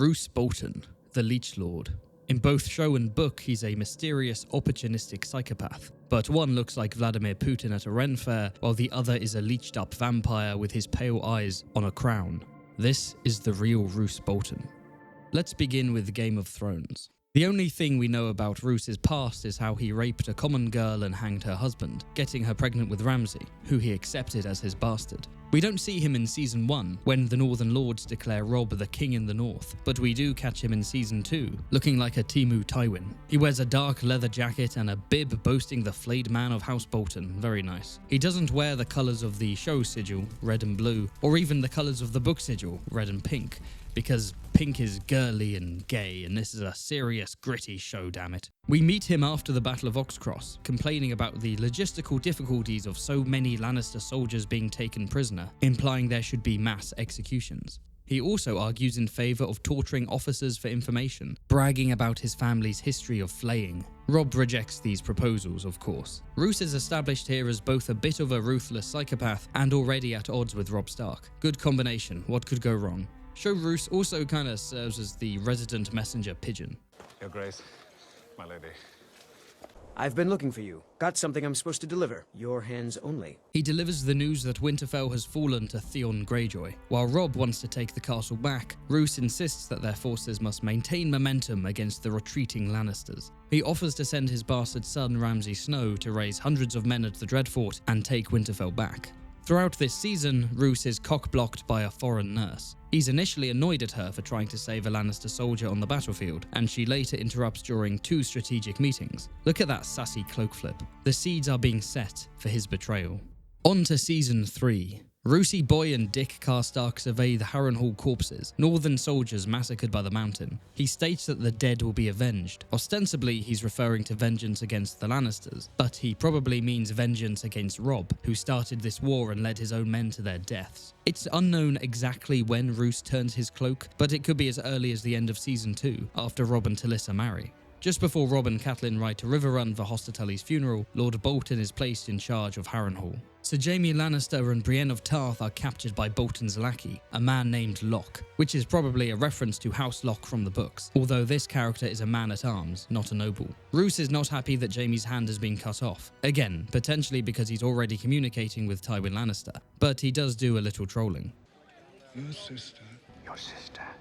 Roose Bolton, the Leech Lord. In both show and book, he's a mysterious, opportunistic psychopath. But one looks like Vladimir Putin at a Ren fair, while the other is a leeched-up vampire with his pale eyes on a crown. This is the real Roose Bolton. Let's begin with Game of Thrones. The only thing we know about Roose's past is how he raped a common girl and hanged her husband, getting her pregnant with Ramsay, who he accepted as his bastard. We don't see him in Season 1, when the Northern Lords declare Robb the King in the North, but we do catch him in Season 2, looking like a Temu Tywin. He wears a dark leather jacket and a bib boasting the flayed man of House Bolton, very nice. He doesn't wear the colours of the show sigil, red and blue, or even the colours of the book sigil, red and pink, because pink is girly and gay, and this is a serious, gritty show, damn it. We meet him after the Battle of Oxcross, complaining about the logistical difficulties of so many Lannister soldiers being taken prisoner, implying there should be mass executions. He also argues in favour of torturing officers for information, bragging about his family's history of flaying. Robb rejects these proposals, of course. Roose is established here as both a bit of a ruthless psychopath and already at odds with Robb Stark. Good combination, what could go wrong? Show Roose also kinda serves as the resident messenger pigeon. Your Grace, my lady. I've been looking for you. Got something I'm supposed to deliver. Your hands only. He delivers the news that Winterfell has fallen to Theon Greyjoy. While Robb wants to take the castle back, Roose insists that their forces must maintain momentum against the retreating Lannisters. He offers to send his bastard son Ramsay Snow to raise hundreds of men at the Dreadfort and take Winterfell back. Throughout this season, Roose is cock-blocked by a foreign nurse. He's initially annoyed at her for trying to save a Lannister soldier on the battlefield, and she later interrupts during 2 strategic meetings. Look at that sassy cloak flip. The seeds are being set for his betrayal. On to Season 3. Roosey Boy and Dick Karstark survey the Harrenhal corpses, northern soldiers massacred by the Mountain. He states that the dead will be avenged. Ostensibly, he's referring to vengeance against the Lannisters, but he probably means vengeance against Robb, who started this war and led his own men to their deaths. It's unknown exactly when Roose turns his cloak, but it could be as early as the end of Season 2, after Robb and Talissa marry. Just before Robb and Catelyn ride to Riverrun for Hoster Tully's funeral, Lord Bolton is placed in charge of Harrenhal. Sir Jaime Lannister and Brienne of Tarth are captured by Bolton's lackey, a man named Locke, which is probably a reference to House Locke from the books, although this character is a man-at-arms, not a noble. Roose is not happy that Jaime's hand has been cut off, again, potentially because he's already communicating with Tywin Lannister, but he does do a little trolling. Your sister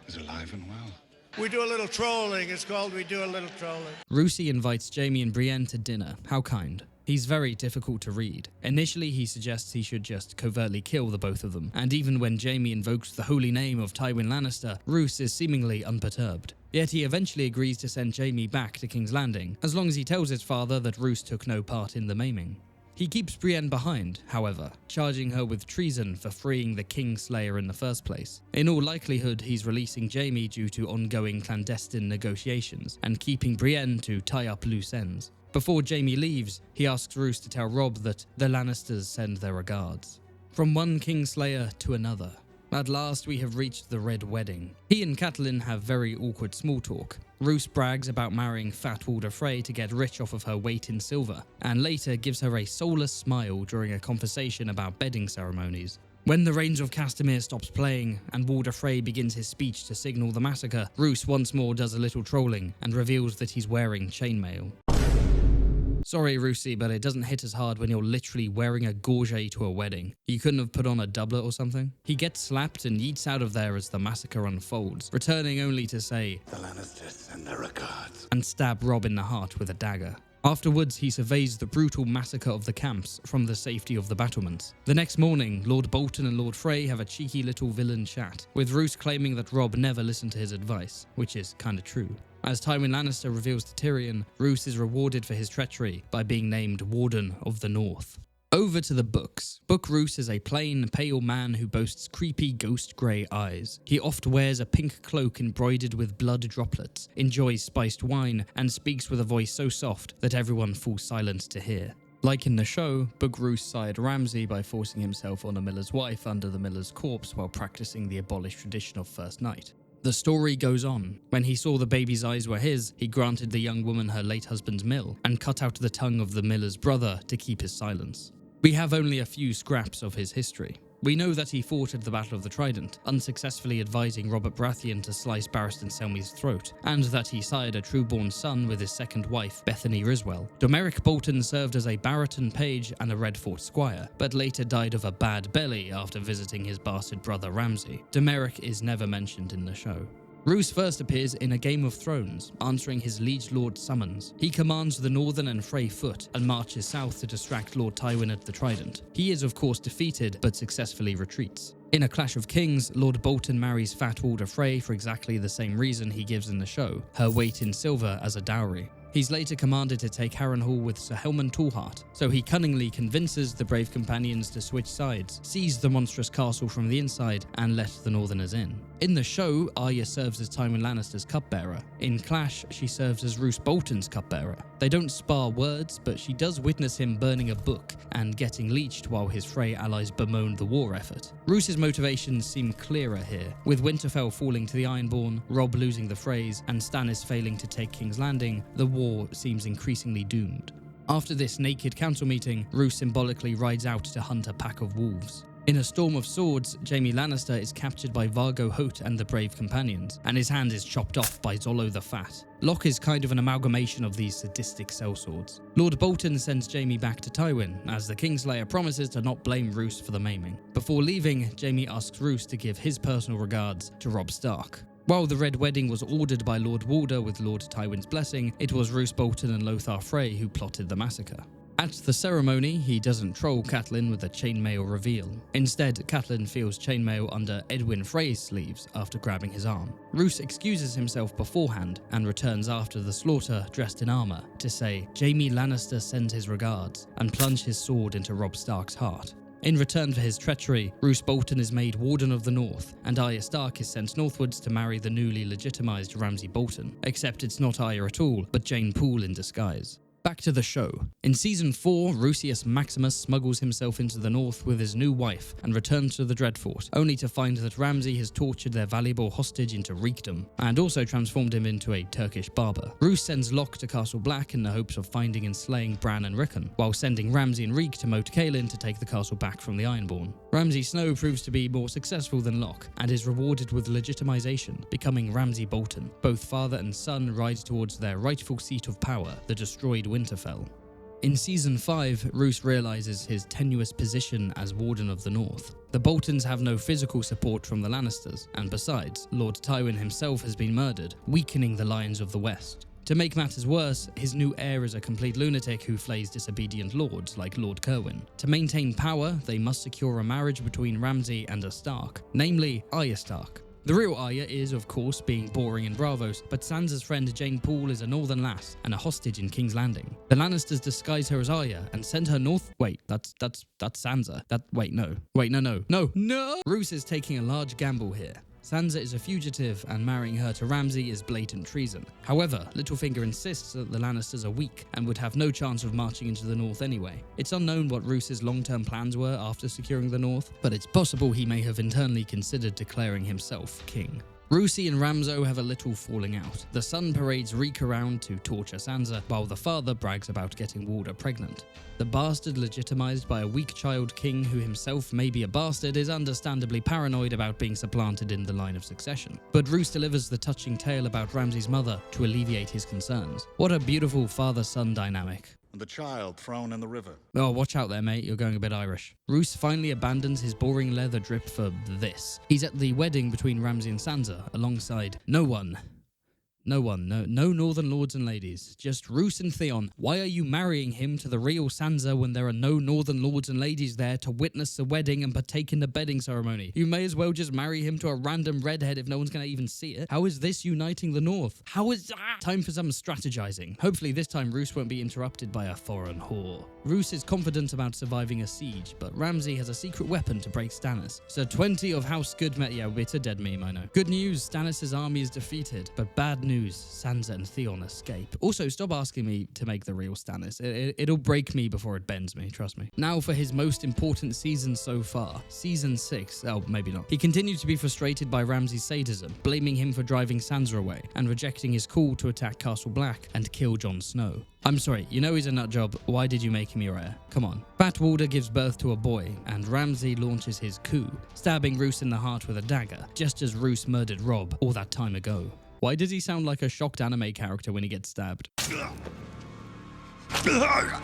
is alive and well. We do a little trolling. It's called We Do a Little Trolling. Roosey invites Jaime and Brienne to dinner. How kind. He's very difficult to read. Initially, he suggests he should just covertly kill the both of them, and even when Jaime invokes the holy name of Tywin Lannister, Roose is seemingly unperturbed. Yet he eventually agrees to send Jaime back to King's Landing, as long as he tells his father that Roose took no part in the maiming. He keeps Brienne behind, however, charging her with treason for freeing the Kingslayer in the first place. In all likelihood, he's releasing Jaime due to ongoing clandestine negotiations, and keeping Brienne to tie up loose ends. Before Jaime leaves, he asks Roose to tell Robb that the Lannisters send their regards. From one Kingslayer to another. At last, we have reached the Red Wedding. He and Catelyn have very awkward small talk. Roose brags about marrying Fat Walder Frey to get rich off of her weight in silver, and later gives her a soulless smile during a conversation about bedding ceremonies. When the Reigns of Castamere stops playing, and Walder Frey begins his speech to signal the massacre, Roose once more does a little trolling, and reveals that he's wearing chainmail. Sorry, Roosey, but it doesn't hit as hard when you're literally wearing a gorget to a wedding. You couldn't have put on a doublet or something? He gets slapped and yeets out of there as the massacre unfolds, returning only to say, The Lannisters send their regards. and stab Robb in the heart with a dagger. Afterwards, he surveys the brutal massacre of the camps from the safety of the battlements. The next morning, Lord Bolton and Lord Frey have a cheeky little villain chat, with Roose claiming that Robb never listened to his advice, which is kinda true. As Tywin Lannister reveals to Tyrion, Roose is rewarded for his treachery by being named Warden of the North. Over to the books. Book Roose is a plain, pale man who boasts creepy ghost grey eyes. He oft wears a pink cloak embroidered with blood droplets, enjoys spiced wine, and speaks with a voice so soft that everyone falls silent to hear. Like in the show, Book Roose sired Ramsay by forcing himself on a miller's wife under the miller's corpse while practicing the abolished tradition of First Night. The story goes on. When he saw the baby's eyes were his, he granted the young woman her late husband's mill, and cut out the tongue of the miller's brother to keep his silence. We have only a few scraps of his history. We know that he fought at the Battle of the Trident, unsuccessfully advising Robert Baratheon to slice Barristan Selmy's throat, and that he sired a true-born son with his second wife, Bethany Riswell. Domeric Bolton served as a Barraton page and a Dreadfort squire, but later died of a bad belly after visiting his bastard brother Ramsay. Domeric is never mentioned in the show. Roose first appears in A Game of Thrones, answering his liege lord's summons. He commands the Northern and Frey foot and marches south to distract Lord Tywin at the Trident. He is of course defeated, but successfully retreats. In A Clash of Kings, Lord Bolton marries Fat Walder Frey for exactly the same reason he gives in the show, her weight in silver as a dowry. He's later commanded to take Harrenhal with Sir Helman Tallheart, so he cunningly convinces the brave companions to switch sides, seize the monstrous castle from the inside, and let the Northerners in. In the show, Arya serves as Tywin Lannister's cupbearer. In Clash, she serves as Roose Bolton's cupbearer. They don't spar words, but she does witness him burning a book and getting leeched while his Frey allies bemoan the war effort. Roose's motivations seem clearer here, with Winterfell falling to the Ironborn, Robb losing the Freys, and Stannis failing to take King's Landing. The war seems increasingly doomed. After this naked council meeting, Roose symbolically rides out to hunt a pack of wolves. In A Storm of Swords, Jaime Lannister is captured by Vargo Hoat and the brave companions, and his hand is chopped off by Zollo the Fat. Locke is kind of an amalgamation of these sadistic sellswords. Lord Bolton sends Jaime back to Tywin, as the Kingslayer promises to not blame Roose for the maiming. Before leaving, Jaime asks Roose to give his personal regards to Robb Stark. While the Red Wedding was ordered by Lord Walder with Lord Tywin's blessing, it was Roose Bolton and Lothar Frey who plotted the massacre. At the ceremony, he doesn't troll Catelyn with a chainmail reveal. Instead, Catelyn feels chainmail under Edwin Frey's sleeves after grabbing his arm. Roose excuses himself beforehand and returns after the slaughter dressed in armor to say, "Jaime Lannister sends his regards," and plunge his sword into Robb Stark's heart. In return for his treachery, Roose Bolton is made Warden of the North, and Arya Stark is sent northwards to marry the newly legitimized Ramsay Bolton. Except it's not Arya at all, but Jane Poole in disguise. Back to the show. In Season 4, Lucius Maximus smuggles himself into the north with his new wife and returns to the Dreadfort, only to find that Ramsay has tortured their valuable hostage into reekdom, and also transformed him into a Turkish barber. Roose sends Locke to Castle Black in the hopes of finding and slaying Bran and Rickon, while sending Ramsay and Reek to Moat Cailin to take the castle back from the Ironborn. Ramsay Snow proves to be more successful than Locke, and is rewarded with legitimization, becoming Ramsay Bolton. Both father and son ride towards their rightful seat of power, the destroyed Winterfell. In Season 5, Roose realizes his tenuous position as Warden of the North. The Boltons have no physical support from the Lannisters, and besides, Lord Tywin himself has been murdered, weakening the Lions of the West. To make matters worse, his new heir is a complete lunatic who flays disobedient lords like Lord Cerwyn. To maintain power, they must secure a marriage between Ramsay and a Stark, namely Arya Stark. The real Arya is, of course, being boring in Bravos, but Sansa's friend Jane Poole is a northern lass and a hostage in King's Landing. The Lannisters disguise her as Arya and send her north. Wait, that's Sansa. No! Roose is taking a large gamble here. Sansa is a fugitive, and marrying her to Ramsay is blatant treason. However, Littlefinger insists that the Lannisters are weak and would have no chance of marching into the north anyway. It's unknown what Roose's long-term plans were after securing the north, but it's possible he may have internally considered declaring himself king. Roose and Ramso have a little falling out. The son parades Reek around to torture Sansa, while the father brags about getting Walder pregnant. The bastard legitimized by a weak child king who himself may be a bastard is understandably paranoid about being supplanted in the line of succession. But Roose delivers the touching tale about Ramsay's mother to alleviate his concerns. What a beautiful father-son dynamic. And the child thrown in the river. Oh, watch out there, mate. You're going a bit Irish. Roose finally abandons his boring leather drip for this. He's at the wedding between Ramsay and Sansa, alongside no northern lords and ladies, just Roose and Theon. Why are you marrying him to the real Sansa when there are no northern lords and ladies there to witness the wedding and partake in the bedding ceremony? You may as well just marry him to a random redhead if no one's going to even see it. How is this uniting the North? Time for some strategizing. Hopefully this time Roose won't be interrupted by a foreign whore. Roose is confident about surviving a siege, but Ramsay has a secret weapon to break Stannis. So 20 of House Good yeah, it's a dead meme, I know. Good news, Stannis' army is defeated, but bad news, news, Sansa and Theon escape. Also, stop asking me to make the real Stannis. It'll break me before it bends me, trust me. Now for his most important season so far, Season 6. Oh, maybe not. He continued to be frustrated by Ramsay's sadism, blaming him for driving Sansa away, and rejecting his call to attack Castle Black and kill Jon Snow. I'm sorry, you know he's a nutjob, why did you make him your heir? Come on. Fatwater gives birth to a boy, and Ramsay launches his coup, stabbing Roose in the heart with a dagger, just as Roose murdered Robb all that time ago. Why does he sound like a shocked anime character when he gets stabbed?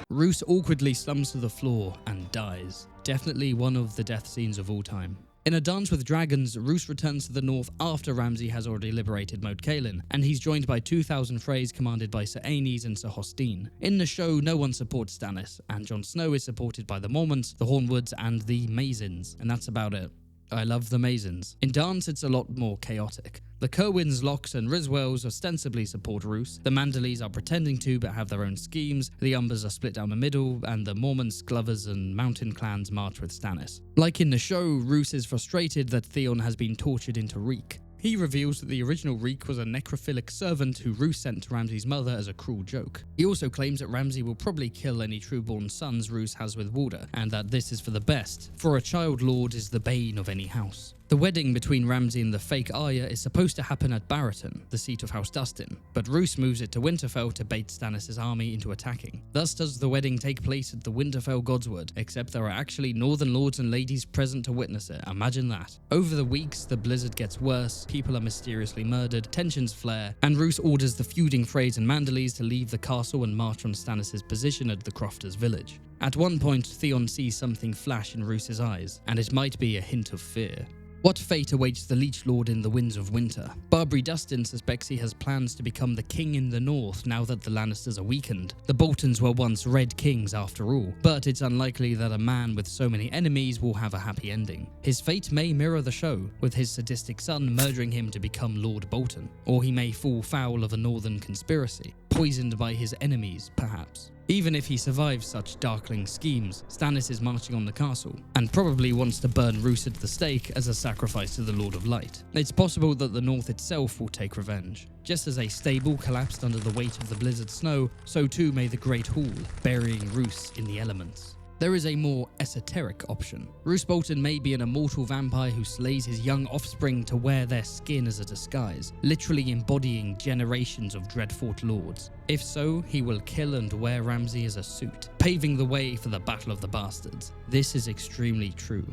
Roose awkwardly slumps to the floor and dies. Definitely one of the death scenes of all time. In a dance with dragons, Roose returns to the north after Ramsay has already liberated Moat Cailin, and he's joined by 2,000 Freys commanded by Sir Aenys and Sir Hostine. In the show, no one supports Stannis, and Jon Snow is supported by the Mormonts, the Hornwoods, and the Mazins, and that's about it. I love the Mazins. In Dance, it's a lot more chaotic. The Kerwins, Locks, and Riswells ostensibly support Roose. The Manderleys are pretending to, but have their own schemes. The Umbers are split down the middle, and the Mormonts, Glovers, and Mountain clans march with Stannis. Like in the show, Roose is frustrated that Theon has been tortured into reek. He reveals that the original Reek was a necrophilic servant who Roose sent to Ramsay's mother as a cruel joke. He also claims that Ramsay will probably kill any trueborn sons Roose has with Walder, and that this is for the best, for a child lord is the bane of any house. The wedding between Ramsay and the fake Arya is supposed to happen at Barraton, the seat of House Dustin, but Roose moves it to Winterfell to bait Stannis' army into attacking. Thus does the wedding take place at the Winterfell Godswood, except there are actually northern lords and ladies present to witness it. Imagine that. Over the weeks, the blizzard gets worse, people are mysteriously murdered, tensions flare, and Roose orders the feuding Freys and Manderleys to leave the castle and march on Stannis' position at the Crofters' village. At one point, Theon sees something flash in Roose's eyes, and it might be a hint of fear. What fate awaits the Leech Lord in the Winds of Winter? Barbary Dustin suspects he has plans to become the king in the north now that the Lannisters are weakened. The Boltons were once Red Kings after all, but it's unlikely that a man with so many enemies will have a happy ending. His fate may mirror the show, with his sadistic son murdering him to become Lord Bolton. Or he may fall foul of a northern conspiracy, poisoned by his enemies, perhaps. Even if he survives such darkling schemes, Stannis is marching on the castle, and probably wants to burn Roose at the stake as a sacrifice to the Lord of Light. It's possible that the North itself will take revenge. Just as a stable collapsed under the weight of the blizzard snow, so too may the Great Hall, burying Roose in the elements. There is a more esoteric option. Roose Bolton may be an immortal vampire who slays his young offspring to wear their skin as a disguise, literally embodying generations of Dreadfort lords. If so, he will kill and wear Ramsay as a suit, paving the way for the Battle of the Bastards. This is extremely true.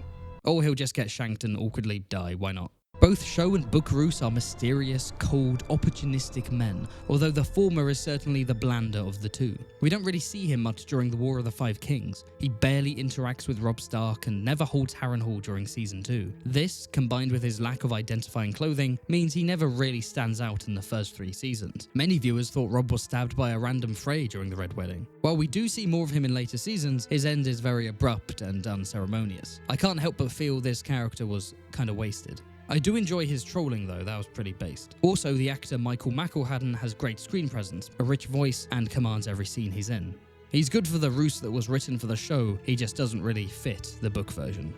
Or he'll just get shanked and awkwardly die, why not? Both show and book Roose are mysterious, cold, opportunistic men, although the former is certainly the blander of the two. We don't really see him much during the War of the Five Kings. He barely interacts with Robb Stark and never holds Harrenhal during Season 2. This, combined with his lack of identifying clothing, means he never really stands out in the first 3 seasons. Many viewers thought Robb was stabbed by a random Frey during the Red Wedding. While we do see more of him in later seasons, his end is very abrupt and unceremonious. I can't help but feel this character was kinda wasted. I do enjoy his trolling though, that was pretty based. Also, the actor Michael McElhatton has great screen presence, a rich voice, and commands every scene he's in. He's good for the Roose that was written for the show, he just doesn't really fit the book version.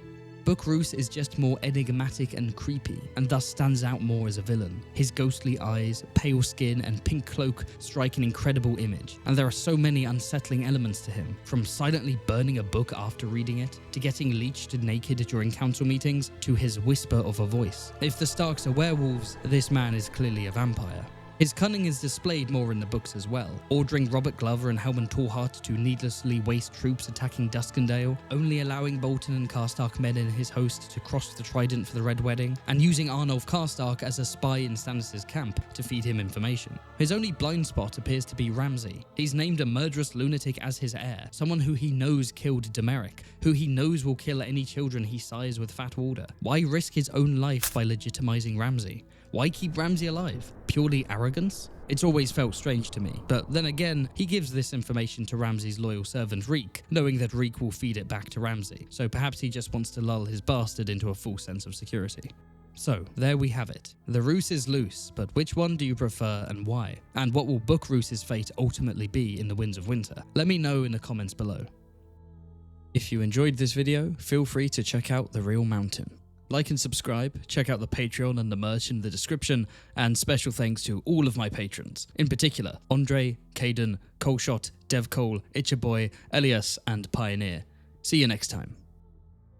Book Roose is just more enigmatic and creepy, and thus stands out more as a villain. His ghostly eyes, pale skin, and pink cloak strike an incredible image, and there are so many unsettling elements to him, from silently burning a book after reading it, to getting leeched naked during council meetings, to his whisper of a voice. If the Starks are werewolves, this man is clearly a vampire. His cunning is displayed more in the books as well, ordering Robert Glover and Helman Tallheart to needlessly waste troops attacking Duskendale, only allowing Bolton and Karstark men in his host to cross the Trident for the Red Wedding, and using Arnulf Karstark as a spy in Stannis' camp to feed him information. His only blind spot appears to be Ramsay. He's named a murderous lunatic as his heir, someone who he knows killed Demeric, who he knows will kill any children he sires with Fat Walder. Why risk his own life by legitimizing Ramsay? Why keep Ramsay alive? Purely arrogance? It's always felt strange to me, but then again, he gives this information to Ramsay's loyal servant Reek, knowing that Reek will feed it back to Ramsay, so perhaps he just wants to lull his bastard into a false sense of security. So, there we have it. The Roose is loose, but which one do you prefer and why? And what will Book Roose's fate ultimately be in the Winds of Winter? Let me know in the comments below. If you enjoyed this video, feel free to check out The Real Mountain. Like and subscribe, check out the Patreon and the merch in the description, and special thanks to all of my patrons, in particular Andre, Caden, Colshot, Devcole, Itchaboi, Elias, and Pioneer. See you next time.